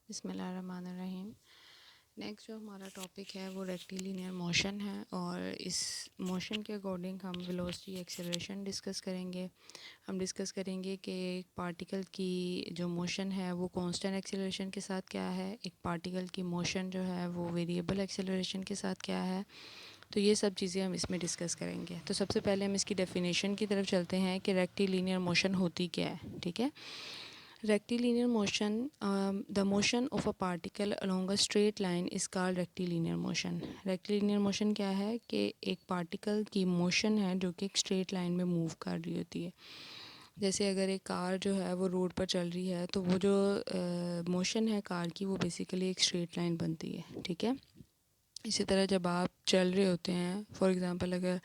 बिस्मिल्लाहिर्रहमानिर्रहीम। नेक्स्ट जो हमारा टॉपिक है वो रेक्टिलिनियर मोशन है और इस मोशन के अकॉर्डिंग हम वेलोसिटी एक्सेलरेशन डिस्कस करेंगे। हम डिस्कस करेंगे कि एक पार्टिकल की जो मोशन है वो कांस्टेंट एक्सेलरेशन के साथ क्या है, एक पार्टिकल की मोशन जो है वो वेरिएबल एक्सेलरेशन के साथ क्या है। तो ये सब चीज़ें हम इसमें डिस्कस करेंगे। तो सबसे पहले हम इसकी डेफिनेशन की तरफ चलते हैं कि रेक्टिलिनियर मोशन होती क्या है। ठीक है, rectilinear motion, the motion of a particle along a straight line is called rectilinear motion. rectilinear motion क्या है कि एक पार्टिकल की मोशन है जो कि एक स्ट्रेट लाइन में मूव कर रही होती है। जैसे अगर एक कार जो है वो रोड पर चल रही है तो वो जो मोशन है कार की वो बेसिकली एक स्ट्रेट लाइन बनती है। ठीक है, इसी तरह जब आप चल रहे होते हैं, फॉर एग्ज़ाम्पल अगर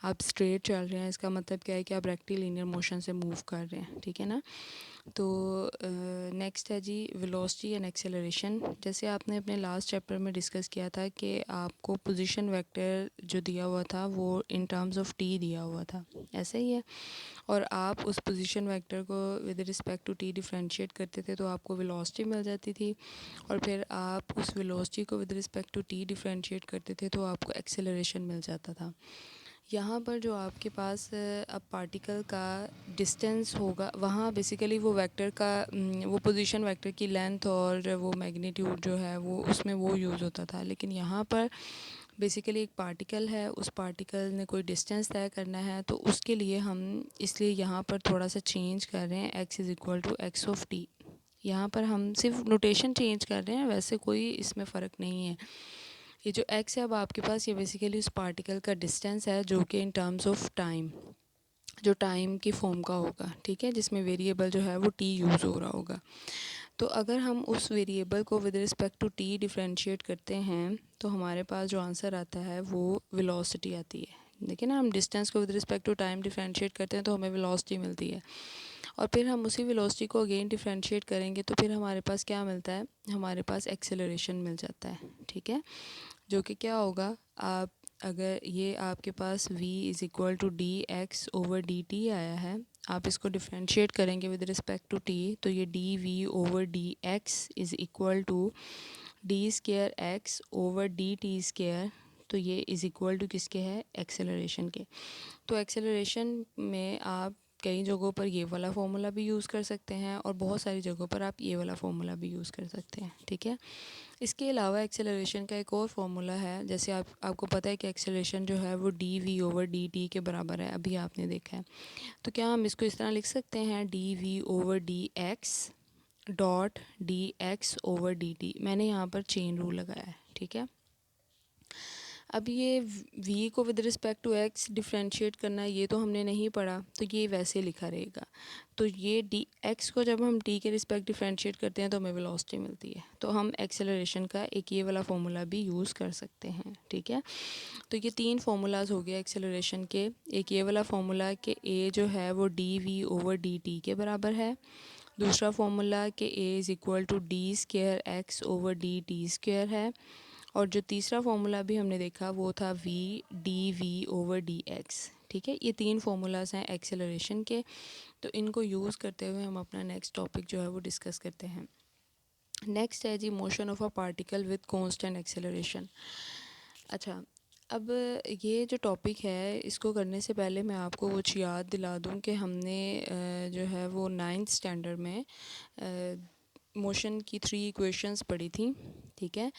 आप स्ट्रेट चल रहे हैं, इसका मतलब क्या है कि आप रेक्टिलिनियर मोशन से मूव कर रहे हैं। ठीक है ना। तो नेक्स्ट है जी वेलोसिटी एंड एक्सेलरेशन। जैसे आपने अपने लास्ट चैप्टर में डिस्कस किया था कि आपको पोजीशन वेक्टर जो दिया हुआ था वो इन टर्म्स ऑफ टी दिया हुआ था, ऐसा ही है। और आप उस पोजीशन वेक्टर को with respect to T differentiate करते थे तो आपको वेलोसिटी मिल जाती थी, और फिर आप उस वेलोसिटी को with respect to T differentiate करते थे तो आपको एक्सेलरेशन मिल जाता था। यहाँ पर जो आपके पास अब पार्टिकल का डिस्टेंस होगा, वहाँ बेसिकली वो वेक्टर का वो पोजीशन वेक्टर की लेंथ और वो मैग्नीट्यूड जो है वो उसमें वो यूज़ होता था। लेकिन यहाँ पर बेसिकली एक पार्टिकल है, उस पार्टिकल ने कोई डिस्टेंस तय करना है तो उसके लिए हम इसलिए यहाँ पर थोड़ा सा चेंज कर रहे हैं, x is equal to X of T. यहाँ पर हम सिर्फ नोटेशन चेंज कर रहे हैं, वैसे कोई इसमें फ़र्क नहीं है। ये जो x है अब आपके पास, ये बेसिकली उस पार्टिकल का डिस्टेंस है जो कि इन टर्म्स ऑफ टाइम, जो टाइम की फॉर्म का होगा। ठीक है, जिसमें वेरिएबल जो है वो t यूज़ हो रहा होगा। तो अगर हम उस वेरिएबल को with respect to t differentiate करते हैं तो हमारे पास जो आंसर आता है वो वेलोसिटी आती है। देखिए ना, हम डिस्टेंस को with respect to time differentiate करते हैं तो हमें वेलोसिटी मिलती है, और फिर हम उसी वेलोसिटी को अगेन डिफरेंशिएट करेंगे तो फिर हमारे पास क्या मिलता है, हमारे पास एक्सेलरेशन मिल जाता है। ठीक है, जो कि क्या होगा, आप अगर ये आपके पास v is equal to D X over D T आया है, आप इसको डिफरेंशिएट करेंगे विद रिस्पेक्ट टू t तो ये D V over D X is equal to D square X over D T square. तो ये इज़ इक्वल टू किसके है, एक्सेलरेशन के। तो एक्सेलरेशन में आप कई जगहों पर ये वाला फार्मूला भी यूज़ कर सकते हैं और बहुत सारी जगहों पर आप ये वाला फार्मूला भी यूज़ कर सकते हैं। ठीक है, इसके अलावा एक्सेलरेशन का एक और फार्मूला है। जैसे आपको पता है कि एक्सेलरेशन जो है वो D V over D T के बराबर है, अभी आपने देखा है। तो क्या हम इसको इस तरह लिख सकते हैं, D V over D X dot D X over D T. मैंने यहाँ पर चेन रूल लगाया है। ठीक है, अब ये v को with respect to x differentiate करना ये तो हमने नहीं पढ़ा, तो ये वैसे लिखा रहेगा। तो ये डी एक्स को जब हम t के रिस्पेक्ट डिफरेंशिएट करते हैं तो हमें वेलोसिटी मिलती है। तो हम एक्सेलरेशन का एक ये वाला फार्मूला भी यूज़ कर सकते हैं। ठीक है, तो ये तीन फार्मूलाज हो गए एक्सेलरेशन के। एक ये वाला फार्मूला कि a जो है वो D V over D T के बराबर है। दूसरा फार्मूला कि a is equal to D square X over D T square है। और जो तीसरा फार्मूला भी हमने देखा वो था v D V over D X. ठीक है, ये तीन फार्मूलाज हैं एक्सेलरेशन के। तो इनको यूज़ करते हुए हम अपना नेक्स्ट टॉपिक जो है वो डिस्कस करते हैं। नेक्स्ट है जी motion of a particle with constant acceleration. अच्छा, अब ये जो टॉपिक है इसको करने से पहले मैं आपको कुछ याद दिला दूं कि हमने जो है वो 9th स्टैंडर्ड में मोशन की 3 इक्वेशंस पढ़ी थी। ठीक है,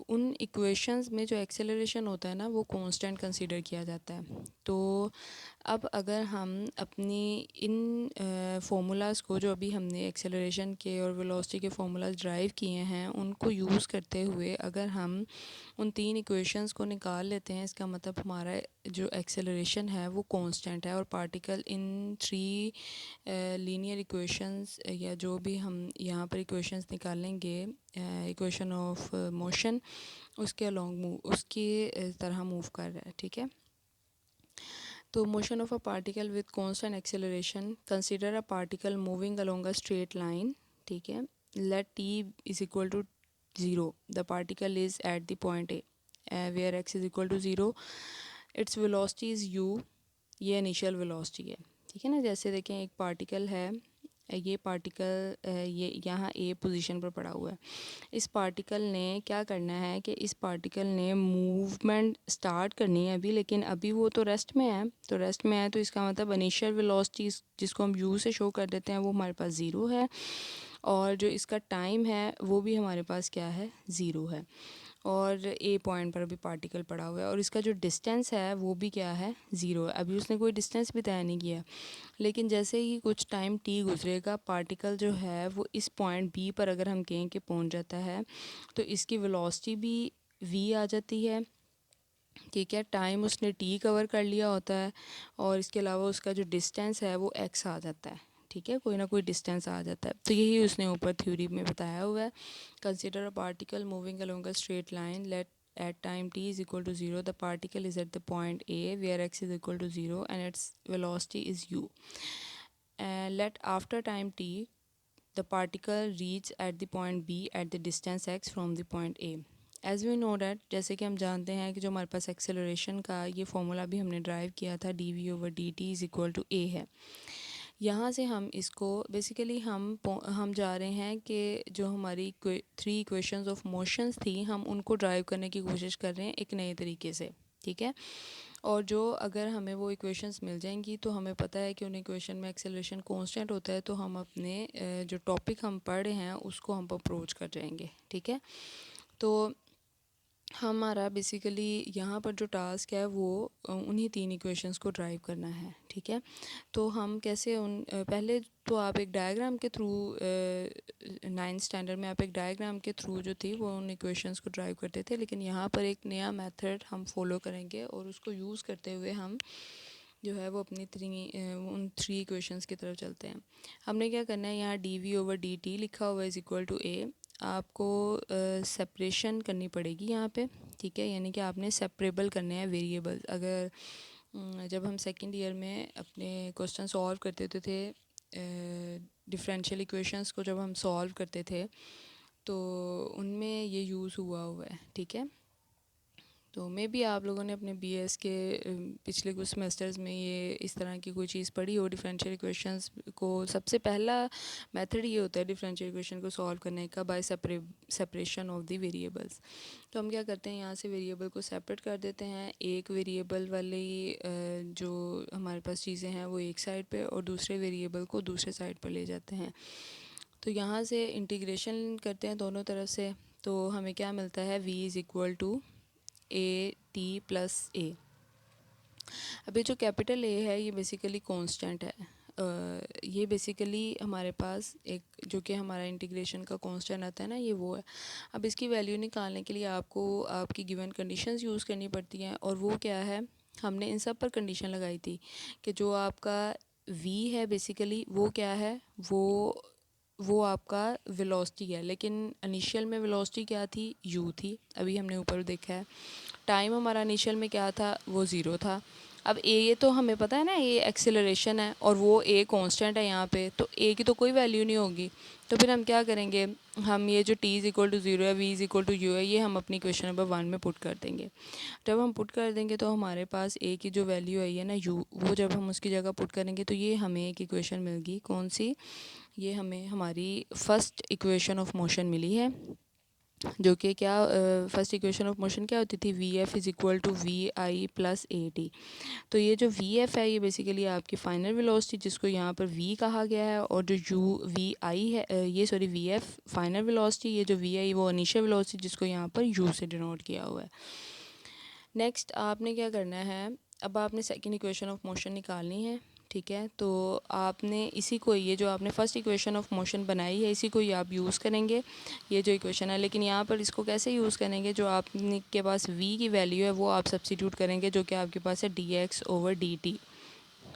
उन इक्वेशंस में जो एक्सेलरेशन होता है ना वो कांस्टेंट कंसीडर किया जाता है। तो अब अगर हम अपनी इन फार्मूलाज़ को जो अभी हमने एक्सेलरेशन के और वेलोसिटी के फार्मूलाज ड्राइव किए हैं उनको यूज़ करते हुए अगर हम उन 3 इक्वेशंस को निकाल लेते हैं, इसका मतलब हमारा जो एक्सेलरेशन है वो कांस्टेंट है, और पार्टिकल इन 3 लीनियर इक्वेशंस या जो भी हम यहाँ पर इक्वेशंस निकालेंगे, इक्वेशन ऑफ मोशन, उसके अलोंग मूव उसकी तरह मूव कर रहा है। ठीक है, तो motion of a particle with constant acceleration, consider a particle moving along a straight line. ठीक है, let T is equal to 0, the particle is at the point A where X is equal to 0, it's velocity is u, ये initial velocity है। ठीक है ना, जैसे देखें एक पार्टिकल है ये पार्टिकल ये यहाँ ए पोजीशन पर पड़ा हुआ है। इस पार्टिकल ने क्या करना है कि इस पार्टिकल ने मूवमेंट स्टार्ट करनी है अभी, लेकिन अभी वो तो रेस्ट में है। तो रेस्ट में है तो इसका मतलब इनिशियल वेलोसिटी जिसको हम यू से शो कर देते हैं वो हमारे पास ज़ीरो है, और जो इसका टाइम है वो भी हमारे पास क्या है, ज़ीरो है। और ए पॉइंट पर अभी पार्टिकल पड़ा हुआ है और इसका जो डिस्टेंस है वो भी क्या है, ज़ीरो है। अभी उसने कोई डिस्टेंस भी तय नहीं किया, लेकिन जैसे ही कुछ टाइम टी गुजरेगा पार्टिकल जो है वो इस पॉइंट बी पर अगर हम कहें कि पहुंच जाता है तो इसकी वेलोसिटी भी वी आ जाती है। ठीक है, टाइम उसने टी कवर कर लिया होता है और इसके अलावा उसका जो डिस्टेंस है वो एक्स आ जाता है। ठीक है, कोई ना कोई डिस्टेंस आ जाता है। तो यही उसने ऊपर थ्योरी में बताया हुआ है। Consider a particle moving along a straight line, let at time t is equal to 0 the particle is at the point a where x is equal to 0 and its velocity is u. Let after time t the particle reach at the point b at the distance x from the point a. As we know that, जैसे कि हम जानते हैं कि जो हमारे पास acceleration का ये फॉर्मूला भी हमने ड्राइव किया था D V over D T is equal to A है। यहाँ से हम इसको बेसिकली हम जा रहे हैं कि जो हमारी थ्री इक्वेशंस ऑफ मोशंस थी हम उनको ड्राइव करने की कोशिश कर रहे हैं एक नए तरीके से। ठीक है, और जो अगर हमें वो इक्वेशंस मिल जाएंगी तो हमें पता है कि उन इक्वेशन में एक्सेलरेशन कांस्टेंट होता है, तो हम अपने जो टॉपिक हम पढ़ रहे हैं उसको हम अप्रोच कर जाएंगे। ठीक है, तो हमारा बेसिकली यहाँ पर जो टास्क है वो उन्हीं तीन इक्वेशंस को ड्राइव करना है। ठीक है, तो हम कैसे पहले तो आप एक डायग्राम के थ्रू नाइन्थ स्टैंडर्ड में आप एक डायग्राम के थ्रू जो थी वो उन इक्वेशंस को ड्राइव करते थे, लेकिन यहाँ पर एक नया मेथड हम फॉलो करेंगे और उसको यूज़ करते हुए हम जो है वो अपनी उन थ्री इक्वेशंस की तरफ चलते हैं। हमने क्या करना है, यहाँ D V over D T लिखा हुआ इज़ इक्वल टू ए। आपको सेपरेशन करनी पड़ेगी यहाँ पे। ठीक है, यानी कि आपने सेपरेबल करने हैं वेरिएबल। अगर जब हम सेकंड ईयर में अपने क्वेश्चन सॉल्व करते होते थे डिफरेंशियल इक्वेशंस को जब हम सॉल्व करते थे तो उनमें ये यूज़ हुआ है। ठीक है, तो मे बी आप लोगों ने अपने बीएस के पिछले कुछ सेमेस्टर्स में ये इस तरह की कोई चीज़ पढ़ी हो। डिफरेंशियल इक्वेशंस को सबसे पहला मेथड ये होता है डिफरेंशियल इक्वेशन को सॉल्व करने का bye separation of the variables. तो हम क्या करते हैं, यहाँ से वेरिएबल को सेपरेट कर देते हैं। एक वेरिएबल वाली जो हमारे पास चीज़ें हैं वो एक साइड पे और दूसरे वेरिएबल को दूसरे साइड पर ले जाते हैं। तो यहाँ से इंटीग्रेशन करते हैं दोनों तरफ से, तो हमें क्या मिलता है, v is equal to A T plus A. अभी जो कैपिटल ए है ये बेसिकली कांस्टेंट है। ये बेसिकली हमारे पास एक जो कि हमारा इंटीग्रेशन का कांस्टेंट आता है ना, ये वो है। अब इसकी वैल्यू निकालने के लिए आपको आपकी गिवन कंडीशंस यूज़ करनी पड़ती हैं, और वो क्या है, हमने इन सब पर कंडीशन लगाई थी कि जो आपका v है बेसिकली वो क्या है, वो आपका वेलोसिटी है। लेकिन इनिशियल में वेलोसिटी क्या थी, u थी। अभी हमने ऊपर देखा है टाइम हमारा इनिशियल में क्या था, वो ज़ीरो था। अब ए ये तो हमें पता है ना, ये एक्सेलरेशन है और वो ए कांस्टेंट है यहाँ पे, तो ए की तो कोई वैल्यू नहीं होगी। तो फिर हम क्या करेंगे, हम ये जो T is equal to zero है, V is equal to U है, ये हम अपनी क्वेश्चन नंबर 1 में पुट कर देंगे। जब हम पुट कर देंगे तो हमारे पास ए की जो वैल्यू आई है ना यू, वो जब हम उसकी जगह पुट करेंगे तो ये हमें एक इक्वेशन मिल गई। कौन सी, ये हमें हमारी फर्स्ट इक्वेशन ऑफ मोशन मिली है, जो कि क्या फर्स्ट इक्वेशन ऑफ मोशन क्या होती थी, V F is equal to V I plus A T. तो ये जो वी एफ है ये बेसिकली आपकी फाइनल वेलोसिटी जिसको यहाँ पर वी कहा गया है, और जो यू वी आई है ये sorry V F final velocity, ये जो वी आई वो इनिशियल वेलोसिटी जिसको यहाँ पर यू से डिनोट किया हुआ है। नेक्स्ट आपने क्या करना है, अब आपने सेकेंड इक्वेशन ऑफ मोशन निकालनी है। ठीक है, तो आपने इसी को, ये जो आपने फर्स्ट इक्वेशन ऑफ मोशन बनाई है इसी को ही आप यूज़ करेंगे, ये जो इक्वेशन है। लेकिन यहाँ पर इसको कैसे यूज़ करेंगे, जो आपने के पास v की वैल्यू है वो आप सब्स्टिट्यूट करेंगे, जो कि आपके पास है dx ओवर dt।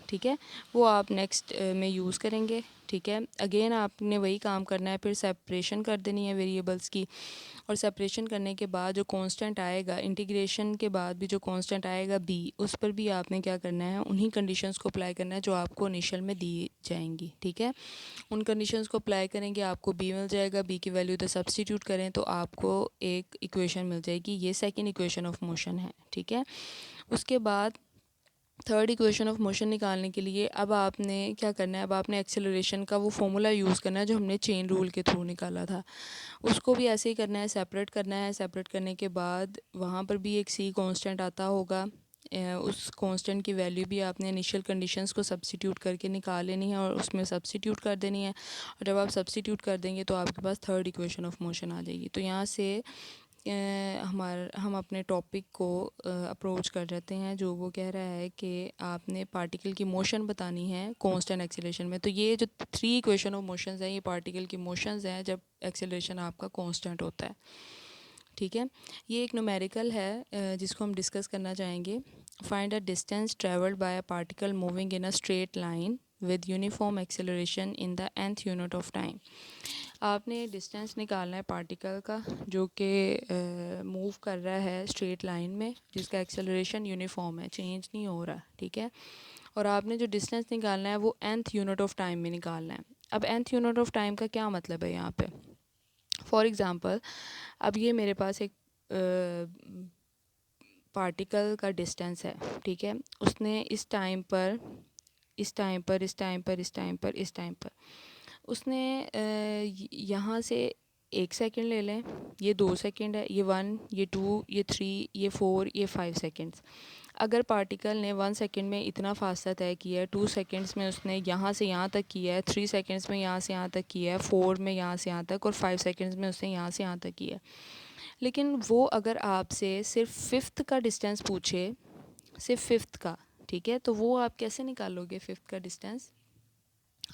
ठीक है, वो आप नेक्स्ट में यूज़ करेंगे। ठीक है, अगेन आपने वही काम करना है, फिर सेपरेशन कर देनी है वेरिएबल्स की, और सेपरेशन करने के बाद जो कांस्टेंट आएगा, इंटीग्रेशन के बाद भी जो कांस्टेंट आएगा b, उस पर भी आपने क्या करना है, उन्हीं कंडीशंस को अप्लाई करना है जो आपको इनिशियल में दी जाएंगी। ठीक है, उन कंडीशंस को अप्लाई करेंगे, आपको b मिल जाएगा, b की वैल्यू तो सब्स्टिट्यूट करें तो आपको एक इक्वेशन मिल जाएगी, ये सेकेंड इक्वेशन ऑफ मोशन है। ठीक है, उसके बाद थर्ड इक्वेशन ऑफ मोशन निकालने के लिए अब आपने क्या करना है, अब आपने एक्सेलरेशन का वो फॉर्मूला यूज़ करना है जो हमने चेन रूल के थ्रू निकाला था। उसको भी ऐसे ही करना है, सेपरेट करना है। सेपरेट करने के बाद वहाँ पर भी एक सी कांस्टेंट आता होगा। उस कांस्टेंट की वैल्यू भी आपने इनिशियल कंडीशंस को सब्स्टिट्यूट करके निकाल लेनी है और उसमें सब्स्टिट्यूट कर देनी है। और जब आप सब्स्टिट्यूट कर देंगे तो आपके पास थर्ड इक्वेशन ऑफ मोशन आ जाएगी। तो यहाँ से हम अपने टॉपिक को अप्रोच कर जाते हैं, जो वो कह रहा है कि आपने पार्टिकल की मोशन बतानी है कांस्टेंट एक्सेलरेशन में। तो ये जो थ्री इक्वेशन ऑफ मोशंस हैं, ये पार्टिकल की मोशंस हैं जब एक्सेलरेशन आपका कांस्टेंट होता है। ठीक है, ये एक न्यूमेरिकल है जिसको हम डिस्कस करना चाहेंगे। Find a distance travelled by a particle moving in a straight line with uniform acceleration in the nth unit of time. आपने डिस्टेंस निकालना है पार्टिकल का जो कि मूव कर रहा है स्ट्रेट लाइन में, जिसका एक्सेलरेशन यूनिफॉर्म है, चेंज नहीं हो रहा। ठीक है, और आपने जो डिस्टेंस निकालना है वो nth यूनिट ऑफ टाइम में निकालना है। अब nth यूनिट ऑफ टाइम का क्या मतलब है यहाँ पे? फॉर एग्ज़ाम्पल, अब ये मेरे पास एक पार्टिकल का डिस्टेंस है। ठीक है, उसने इस टाइम पर इस टाइम पर इस टाइम पर इस टाइम पर इस टाइम पर उसने यहाँ से 1 सेकंड ले लें, ये 2 सेकंड है, ये 1, ये 2, ये 3, ये 4, ये 5 सेकंड्स। अगर पार्टिकल ने 1 सेकंड में इतना फासला तय किया है, 2 सेकंड्स में उसने यहाँ से यहाँ तक किया है, 3 सेकंड्स में यहाँ से यहाँ तक किया है, 4 में यहाँ से यहाँ तक, और 5 सेकंड्स में उसने यहाँ से यहाँ तक किया है। लेकिन वो अगर आपसे सिर्फ फिफ्थ का डिस्टेंस पूछे, सिर्फ फिफ्थ का, ठीक है, तो वो आप कैसे निकालोगे फिफ्थ का डिस्टेंस?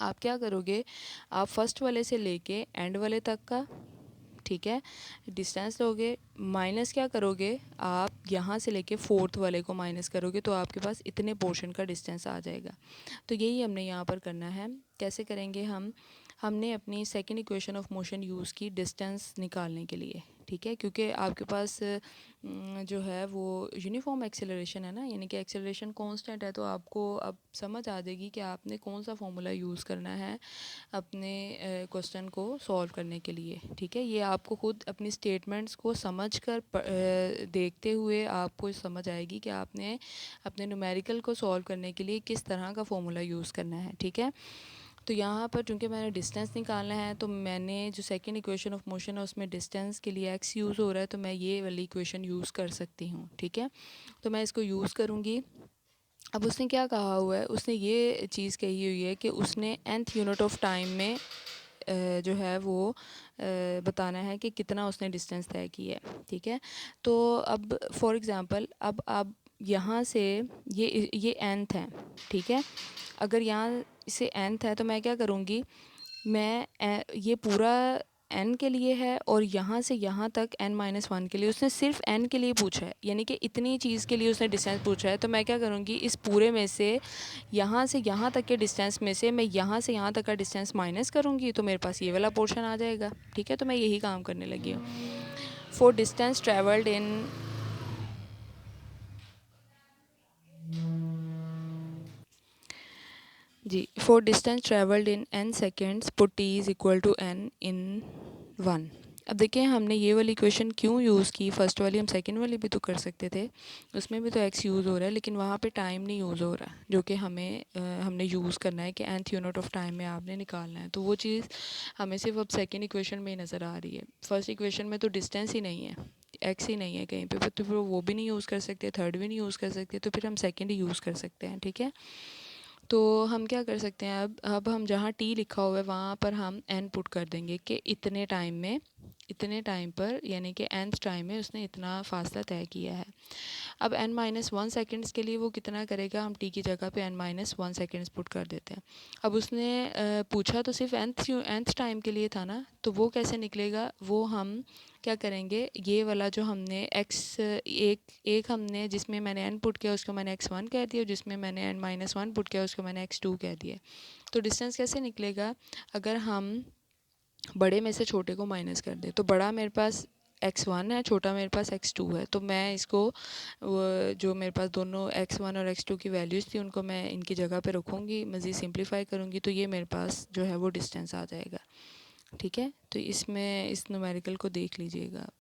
आप क्या करोगे, आप फर्स्ट वाले से लेके एंड वाले तक का, ठीक है, डिस्टेंस लोगे, माइनस क्या करोगे, आप यहाँ से लेके फोर्थ वाले को माइनस करोगे, तो आपके पास इतने पोर्शन का डिस्टेंस आ जाएगा। तो यही हमने यहाँ पर करना है। कैसे करेंगे हमने अपनी second equation of motion use की डिस्टेंस निकालने के लिए। ठीक है, क्योंकि आपके पास जो है वो यूनिफॉर्म एक्सेलरेशन है ना, यानी कि एक्सेलरेशन कांस्टेंट है, तो आपको अब समझ आ जाएगी कि आपने कौन सा फॉर्मूला यूज़ करना है अपने क्वेश्चन को सॉल्व करने के लिए। ठीक है, ये आपको खुद अपनी स्टेटमेंट्स को समझ कर देखते हुए आपको समझ आएगी कि आपने अपने न्यूमेरिकल को सॉल्व करने के लिए किस तरह का फॉर्मूला यूज़ करना है। ठीक है, तो यहाँ पर चूँकि मैंने डिस्टेंस निकालना है, तो मैंने जो सेकंड इक्वेशन ऑफ मोशन है उसमें डिस्टेंस के लिए x यूज़ हो रहा है, तो मैं ये वाली इक्वेशन यूज़ कर सकती हूँ। ठीक है, तो मैं इसको यूज़ करूँगी। अब उसने क्या कहा हुआ है, उसने ये चीज़ कही हुई है कि उसने nth यूनिट ऑफ टाइम में जो है वो बताना है कि कितना उसने डिस्टेंस तय किया है। ठीक है, तो अब फॉर एग्ज़ाम्पल, अब आप यहाँ से ये nth है। ठीक है, अगर यहाँ से nth है तो मैं क्या करूँगी, मैं ये पूरा n के लिए है और यहाँ से यहाँ तक n-1 के लिए, उसने सिर्फ n के लिए पूछा है, यानी कि इतनी चीज़ के लिए उसने डिस्टेंस पूछा है। तो मैं क्या करूँगी, इस पूरे में से यहाँ तक के डिस्टेंस में से मैं यहाँ से यहाँ तक का डिस्टेंस माइनस करूँगी, तो मेरे पास ये वाला पोर्शन आ जाएगा। ठीक है, तो मैं यही काम करने लगी हूँ। For distance travelled in G, for distance travelled in n seconds put t is equal to n in 1। अब देखिए हमने ये वाली इक्वेशन क्यों यूज़ की, फर्स्ट वाली हम सेकंड वाली भी तो कर सकते थे, उसमें भी तो x यूज़ हो रहा है, लेकिन वहाँ पे टाइम नहीं यूज़ हो रहा, जो कि हमने यूज़ करना है कि nth यूनिट ऑफ टाइम में आपने निकालना है। तो वो चीज़ हमें सिर्फ अब सेकेंड इक्वेशन में ही नज़र आ रही है। फर्स्ट इक्वेशन में तो डिस्टेंस ही नहीं है, x ही नहीं है कहीं पे, तो फिर वो भी नहीं यूज़ कर सकते, थर्ड भी नहीं यूज़ कर सकते, तो फिर हम सेकेंड ही यूज़ कर सकते हैं। ठीक है, तो हम क्या कर सकते हैं, अब हम जहाँ टी लिखा हुआ है वहाँ पर हम n पुट कर देंगे कि इतने टाइम पर, यानी कि nth टाइम में उसने इतना फासला तय किया है। अब n-1 सेकंड्स के लिए वो कितना करेगा, हम t की जगह पे n-1 सेकंड्स पुट कर देते हैं। अब उसने पूछा तो सिर्फ nth टाइम के लिए था ना, तो वो कैसे निकलेगा, वो हम क्या करेंगे, ये वाला जो हमने x एक हमने जिसमें मैंने n पुट किया उसको मैंने x1 कह दिया, जिसमें मैंने n-1 पुट किया उसको मैंने x2 कह दिया। तो डिस्टेंस कैसे निकलेगा, अगर हम बड़े में से छोटे को माइनस कर दे, तो बड़ा मेरे पास x1 है, छोटा मेरे पास x2 है, तो मैं इसको जो मेरे पास दोनों x1 और x2 की वैल्यूज़ थी उनको मैं इनकी जगह पे रखूँगी, मज़ीद सिंप्लीफाई करूँगी, तो ये मेरे पास जो है वो डिस्टेंस आ जाएगा। ठीक है, तो इसमें इस न्यूमेरिकल को देख लीजिएगा।